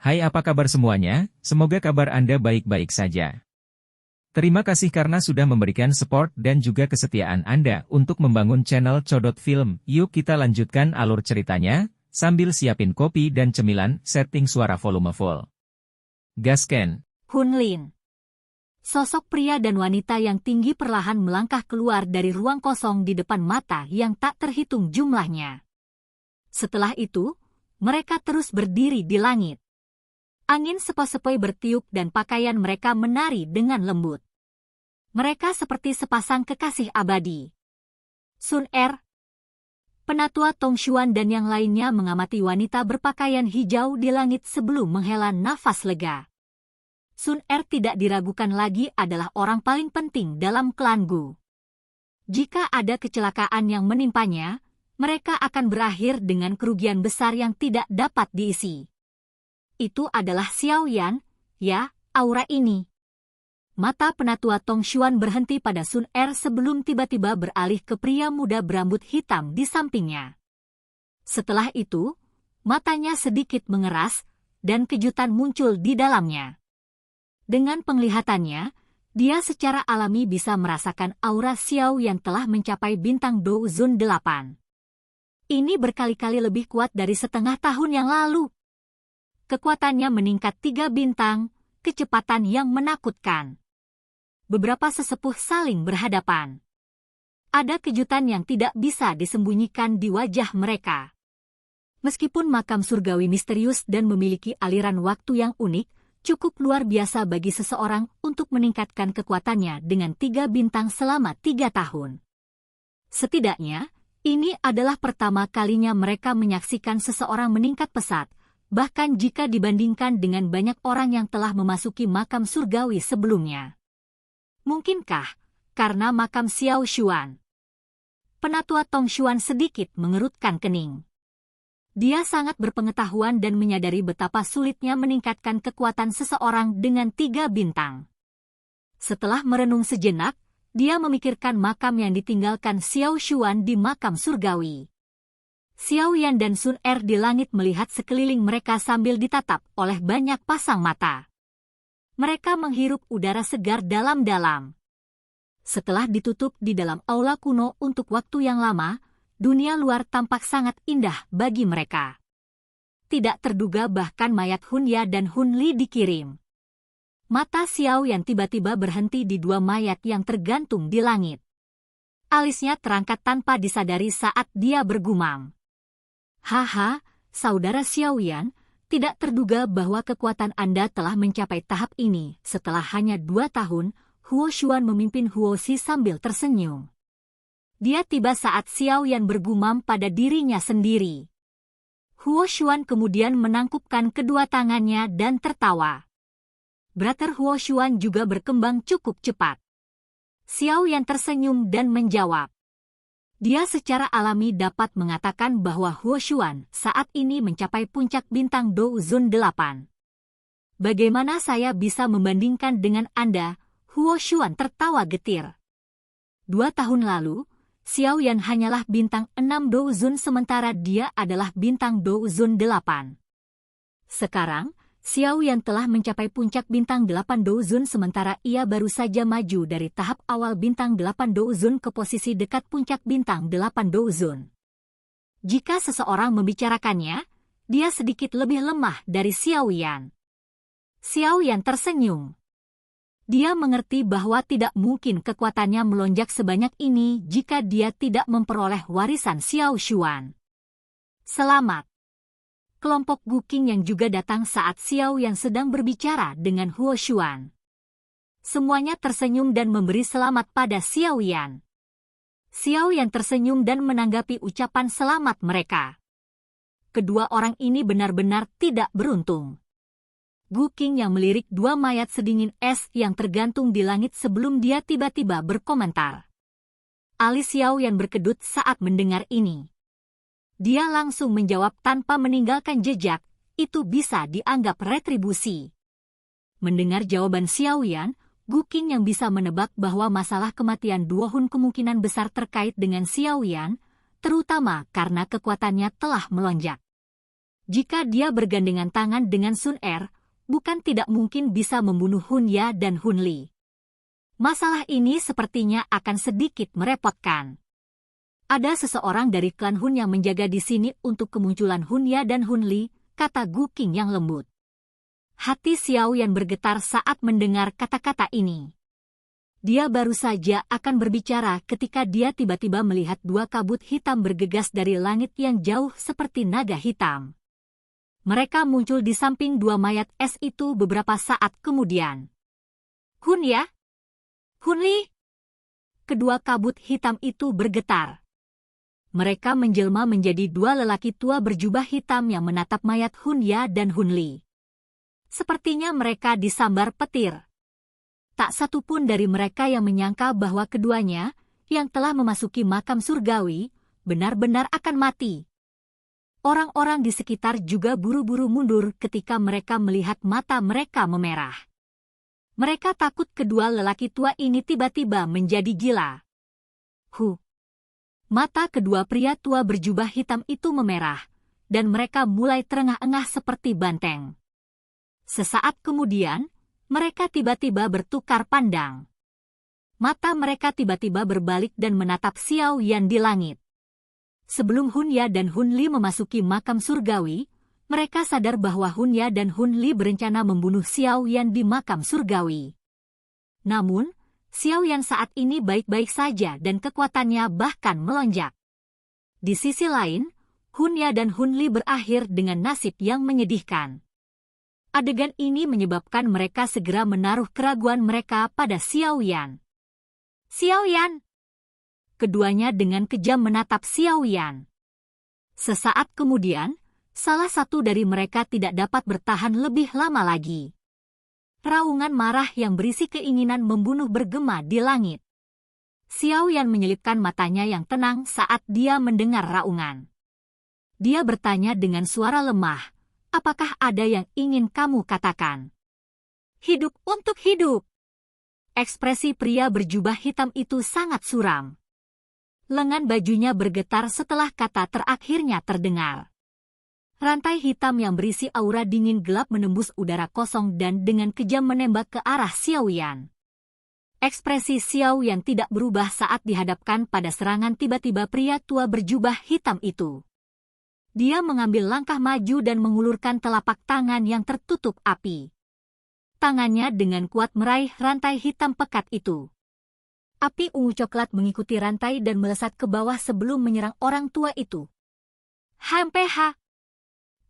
Hai, apa kabar semuanya? Semoga kabar Anda baik-baik saja. Terima kasih karena sudah memberikan support dan juga kesetiaan Anda untuk membangun channel Codot Film. Yuk kita lanjutkan alur ceritanya, sambil siapin kopi dan cemilan, setting suara volume full. Gasken. Hun Lin. Sosok pria dan wanita yang tinggi perlahan melangkah keluar dari ruang kosong di depan mata yang tak terhitung jumlahnya. Setelah itu, mereka terus berdiri di langit. Angin sepoi-sepoi bertiup dan pakaian mereka menari dengan lembut. Mereka seperti sepasang kekasih abadi. Sun Er, Penatua Tong Xuan dan yang lainnya mengamati wanita berpakaian hijau di langit sebelum menghela nafas lega. Sun Er tidak diragukan lagi adalah orang paling penting dalam klan Gu. Jika ada kecelakaan yang menimpanya, mereka akan berakhir dengan kerugian besar yang tidak dapat diisi. Itu adalah Xiao Yan, ya, aura ini. Mata Penatua Tong Xuan berhenti pada Sun Er sebelum tiba-tiba beralih ke pria muda berambut hitam di sampingnya. Setelah itu, matanya sedikit mengeras, dan kejutan muncul di dalamnya. Dengan penglihatannya, dia secara alami bisa merasakan aura Xiao yang telah mencapai bintang Dou Zun 8. Ini berkali-kali lebih kuat dari setengah tahun yang lalu. Kekuatannya meningkat 3 bintang, kecepatan yang menakutkan. Beberapa sesepuh saling berhadapan. Ada kejutan yang tidak bisa disembunyikan di wajah mereka. Meskipun makam surgawi misterius dan memiliki aliran waktu yang unik, cukup luar biasa bagi seseorang untuk meningkatkan kekuatannya dengan 3 bintang selama 3 tahun. Setidaknya, ini adalah pertama kalinya mereka menyaksikan seseorang meningkat pesat, bahkan jika dibandingkan dengan banyak orang yang telah memasuki makam surgawi sebelumnya. Mungkinkah karena makam Xiao Xuan? Penatua Tong Xuan sedikit mengerutkan kening. Dia sangat berpengetahuan dan menyadari betapa sulitnya meningkatkan kekuatan seseorang dengan 3 bintang. Setelah merenung sejenak, dia memikirkan makam yang ditinggalkan Xiao Xuan di makam surgawi. Xiao Yan dan Sun Er di langit melihat sekeliling mereka sambil ditatap oleh banyak pasang mata. Mereka menghirup udara segar dalam-dalam. Setelah ditutup di dalam aula kuno untuk waktu yang lama, dunia luar tampak sangat indah bagi mereka. Tidak terduga bahkan mayat Hun Ya dan Hun Li dikirim. Mata Xiao yang tiba-tiba berhenti di 2 mayat yang tergantung di langit. Alisnya terangkat tanpa disadari saat dia bergumam. Haha, saudara Xiao Yan, tidak terduga bahwa kekuatan Anda telah mencapai tahap ini. Setelah hanya 2 tahun, Huo Xuan memimpin Huo Xi sambil tersenyum. Dia tiba saat Xiao Yan bergumam pada dirinya sendiri. Huo Xuan kemudian menangkupkan kedua tangannya dan tertawa. Brother Huo Xuan juga berkembang cukup cepat. Xiao Yan tersenyum dan menjawab. Dia secara alami dapat mengatakan bahwa Huo Xuan saat ini mencapai puncak bintang Dou Zun 8. Bagaimana saya bisa membandingkan dengan Anda? Huo Xuan tertawa getir. 2 tahun lalu, Xiao Yan hanyalah bintang 6 Dou Zun sementara dia adalah bintang Dou Zun 8. Sekarang, Xiao Yan telah mencapai puncak bintang 8 Dou Zun sementara ia baru saja maju dari tahap awal bintang 8 Dou Zun ke posisi dekat puncak bintang 8 Dou Zun. Jika seseorang membicarakannya, dia sedikit lebih lemah dari Xiao Yan. Xiao Yan tersenyum. Dia mengerti bahwa tidak mungkin kekuatannya melonjak sebanyak ini jika dia tidak memperoleh warisan Xiao Xuan. Selamat. Kelompok Gu Qing yang juga datang saat Xiao yang sedang berbicara dengan Huo Xuan. Semuanya tersenyum dan memberi selamat pada Xiao Yan. Xiao Yan tersenyum dan menanggapi ucapan selamat mereka. Kedua orang ini benar-benar tidak beruntung. Gu Qing yang melirik 2 mayat sedingin es yang tergantung di langit sebelum dia tiba-tiba berkomentar. Alis Xiao Yan berkedut saat mendengar ini. Dia langsung menjawab tanpa meninggalkan jejak, itu bisa dianggap retribusi. Mendengar jawaban Xiao Yan, Gu Qing yang bisa menebak bahwa masalah kematian Duo Hun kemungkinan besar terkait dengan Xiao Yan, terutama karena kekuatannya telah melonjak. Jika dia bergandengan tangan dengan Sun Er, bukan tidak mungkin bisa membunuh Hun Ya dan Hun Li. Masalah ini sepertinya akan sedikit merepotkan. Ada seseorang dari klan Hun yang menjaga di sini untuk kemunculan Hun Ya dan Hun Li, kata Gu Qing yang lembut. Hati Xiao Yan bergetar saat mendengar kata-kata ini. Dia baru saja akan berbicara ketika dia tiba-tiba melihat dua kabut hitam bergegas dari langit yang jauh seperti naga hitam. Mereka muncul di samping dua mayat es itu beberapa saat kemudian. Hun Ya? Hun Li? Kedua kabut hitam itu bergetar. Mereka menjelma menjadi dua lelaki tua berjubah hitam yang menatap mayat Hun Ya dan Hun Li. Sepertinya mereka disambar petir. Tak satu pun dari mereka yang menyangka bahwa keduanya, yang telah memasuki makam surgawi, benar-benar akan mati. Orang-orang di sekitar juga buru-buru mundur ketika mereka melihat mata mereka memerah. Mereka takut kedua lelaki tua ini tiba-tiba menjadi gila. Mata kedua pria tua berjubah hitam itu memerah, dan mereka mulai terengah-engah seperti banteng. Sesaat kemudian, mereka tiba-tiba bertukar pandang. Mata mereka tiba-tiba berbalik dan menatap Xiao Yan di langit. Sebelum Hun Ya dan Hun Li memasuki makam surgawi, mereka sadar bahwa Hun Ya dan Hun Li berencana membunuh Xiao Yan di makam surgawi. Namun, Xiao Yan saat ini baik-baik saja dan kekuatannya bahkan melonjak. Di sisi lain, Hun Ya dan Hun Li berakhir dengan nasib yang menyedihkan. Adegan ini menyebabkan mereka segera menaruh keraguan mereka pada Xiao Yan. Xiao Yan! Keduanya dengan kejam menatap Xiao Yan. Sesaat kemudian, salah satu dari mereka tidak dapat bertahan lebih lama lagi. Raungan marah yang berisi keinginan membunuh bergema di langit. Xiao Yan menyelipkan matanya yang tenang saat dia mendengar raungan. Dia bertanya dengan suara lemah, apakah ada yang ingin kamu katakan? Hidup untuk hidup. Ekspresi pria berjubah hitam itu sangat suram. Lengan bajunya bergetar setelah kata terakhirnya terdengar. Rantai hitam yang berisi aura dingin gelap menembus udara kosong dan dengan kejam menembak ke arah Xiao Yan. Ekspresi Xiao Yan tidak berubah saat dihadapkan pada serangan tiba-tiba pria tua berjubah hitam itu. Dia mengambil langkah maju dan mengulurkan telapak tangan yang tertutup api. Tangannya dengan kuat meraih rantai hitam pekat itu. Api ungu coklat mengikuti rantai dan melesat ke bawah sebelum menyerang orang tua itu. HMPH!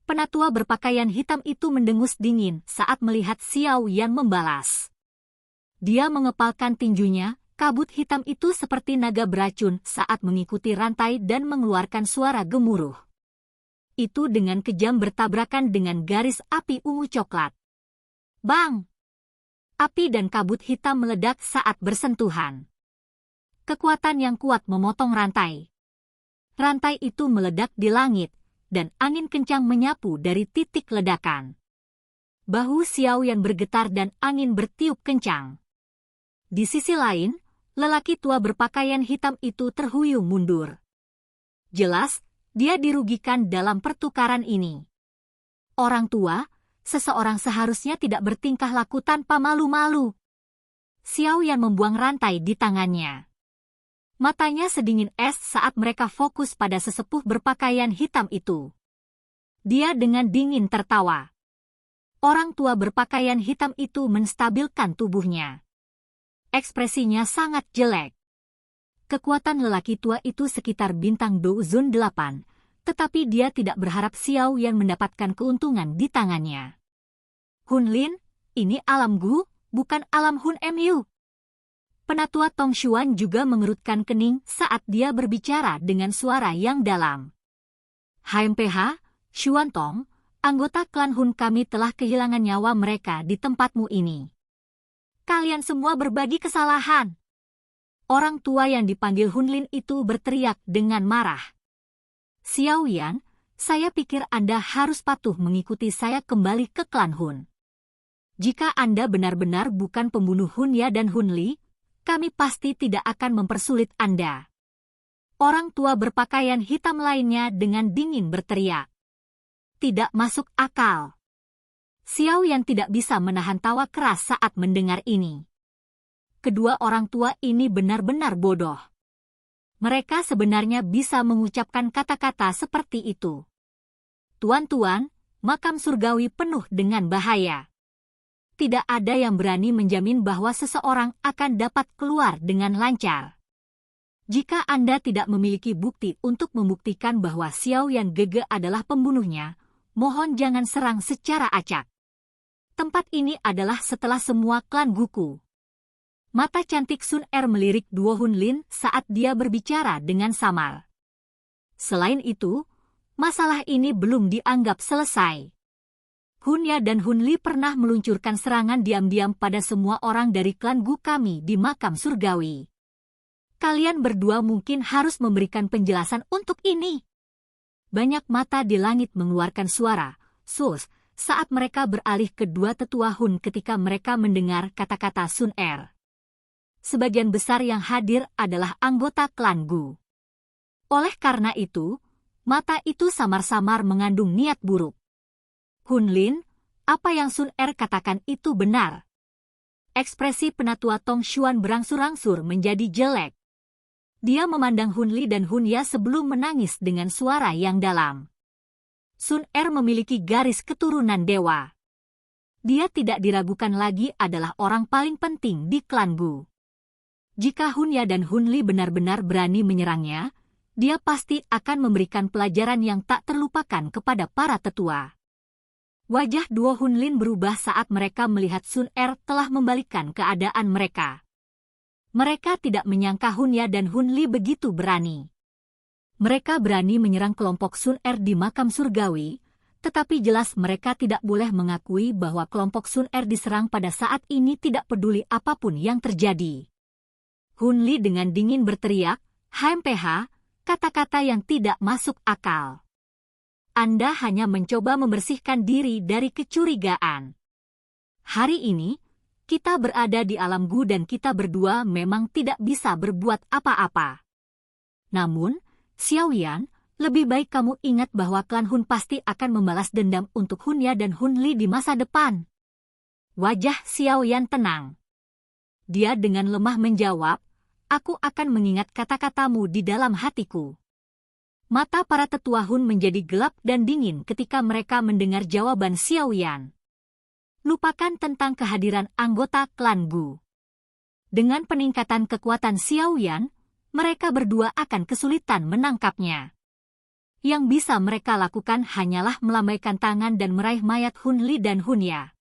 Penatua berpakaian hitam itu mendengus dingin saat melihat Xiao Yan membalas. Dia mengepalkan tinjunya, kabut hitam itu seperti naga beracun saat mengikuti rantai dan mengeluarkan suara gemuruh. Itu dengan kejam bertabrakan dengan garis api ungu coklat. Bang! Api dan kabut hitam meledak saat bersentuhan. Kekuatan yang kuat memotong rantai. Rantai itu meledak di langit, dan angin kencang menyapu dari titik ledakan. Bahu Xiao Yan bergetar dan angin bertiup kencang. Di sisi lain, lelaki tua berpakaian hitam itu terhuyung mundur. Jelas, dia dirugikan dalam pertukaran ini. Orang tua, seseorang seharusnya tidak bertingkah laku tanpa malu-malu. Xiao Yan membuang rantai di tangannya. Matanya sedingin es saat mereka fokus pada sesepuh berpakaian hitam itu. Dia dengan dingin tertawa. Orang tua berpakaian hitam itu menstabilkan tubuhnya. Ekspresinya sangat jelek. Kekuatan lelaki tua itu sekitar bintang Douzun 8, tetapi dia tidak berharap Xiao Yan mendapatkan keuntungan di tangannya. Hun Lin, ini alam Gu, bukan alam Hun Mu. Penatua Tong Xuan juga mengerutkan kening saat dia berbicara dengan suara yang dalam. HMPH, Xuan Tong, anggota klan Hun kami telah kehilangan nyawa mereka di tempatmu ini. Kalian semua berbagi kesalahan. Orang tua yang dipanggil Hun Lin itu berteriak dengan marah. Xiao Yan, saya pikir Anda harus patuh mengikuti saya kembali ke klan Hun. Jika Anda benar-benar bukan pembunuh Hun Ya dan Hun Li, kami pasti tidak akan mempersulit Anda. Orang tua berpakaian hitam lainnya dengan dingin berteriak. tidak masuk akal. Xiao Yan tidak bisa menahan tawa keras saat mendengar ini. Kedua orang tua ini benar-benar bodoh. Mereka sebenarnya bisa mengucapkan kata-kata seperti itu. Tuan-tuan, makam surgawi penuh dengan bahaya. Tidak ada yang berani menjamin bahwa seseorang akan dapat keluar dengan lancar. Jika Anda tidak memiliki bukti untuk membuktikan bahwa Xiao Yan Gege adalah pembunuhnya, mohon jangan serang secara acak. Tempat ini adalah setelah semua klan Guku. Mata cantik Sun Er melirik Duo Hunlin saat dia berbicara dengan samar. Selain itu, masalah ini belum dianggap selesai. Hunya dan Hunli pernah meluncurkan serangan diam-diam pada semua orang dari klan Gu kami di makam surgawi. Kalian berdua mungkin harus memberikan penjelasan untuk ini. Banyak mata di langit mengeluarkan suara, sus, saat mereka beralih ke dua tetua Hun ketika mereka mendengar kata-kata Sun Er. Sebagian besar yang hadir adalah anggota klan Gu. Oleh karena itu, mata itu samar-samar mengandung niat buruk. Hunlin, apa yang Sun Er katakan itu benar. Ekspresi penatua Tong Xuan berangsur-angsur menjadi jelek. Dia memandang Hunli dan Hunya sebelum menangis dengan suara yang dalam. Sun Er memiliki garis keturunan dewa. Dia tidak diragukan lagi adalah orang paling penting di klan Gu. Jika Hunya dan Hunli benar-benar berani menyerangnya, dia pasti akan memberikan pelajaran yang tak terlupakan kepada para tetua. Wajah Duo Hunlin berubah saat mereka melihat Sun Er telah membalikkan keadaan mereka. Mereka tidak menyangka Hunya dan Hunli begitu berani. Mereka berani menyerang kelompok Sun Er di makam surgawi, tetapi jelas mereka tidak boleh mengakui bahwa kelompok Sun Er diserang pada saat ini tidak peduli apapun yang terjadi. Hunli dengan dingin berteriak, "HMPH, kata-kata yang tidak masuk akal. Anda hanya mencoba membersihkan diri dari kecurigaan. Hari ini, kita berada di alam Gu dan kita berdua memang tidak bisa berbuat apa-apa. Namun, Xiao Yan, lebih baik kamu ingat bahwa klan Hun pasti akan membalas dendam untuk Hunya dan Hunli di masa depan." Wajah Xiao Yan tenang. Dia dengan lemah menjawab, "Aku akan mengingat kata-katamu di dalam hatiku." Mata para tetua Hun menjadi gelap dan dingin ketika mereka mendengar jawaban Xiao Yan. Lupakan tentang kehadiran anggota klan Gu. Dengan peningkatan kekuatan Xiao Yan, mereka berdua akan kesulitan menangkapnya. Yang bisa mereka lakukan hanyalah melambaikan tangan dan meraih mayat Hunli dan Hunya.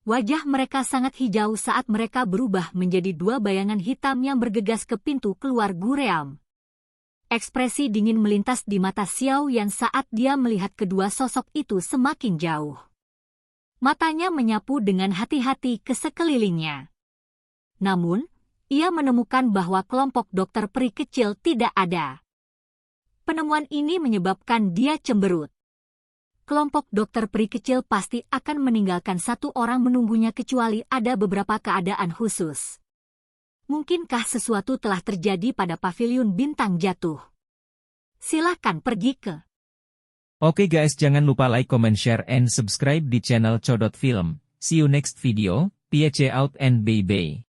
Wajah mereka sangat hijau saat mereka berubah menjadi dua bayangan hitam yang bergegas ke pintu keluar Gu Realm. Ekspresi dingin melintas di mata Xiao Yan saat dia melihat kedua sosok itu semakin jauh. Matanya menyapu dengan hati-hati ke sekelilingnya. Namun, ia menemukan bahwa kelompok dokter peri kecil tidak ada. Penemuan ini menyebabkan dia cemberut. Kelompok dokter peri kecil pasti akan meninggalkan satu orang menunggunya kecuali ada beberapa keadaan khusus. Mungkinkah sesuatu telah terjadi pada pavilion bintang jatuh? Silakan pergi ke. Oke guys, jangan lupa like, comment, share, and subscribe di channel Codot Film. See you next video, peace out and bye-bye.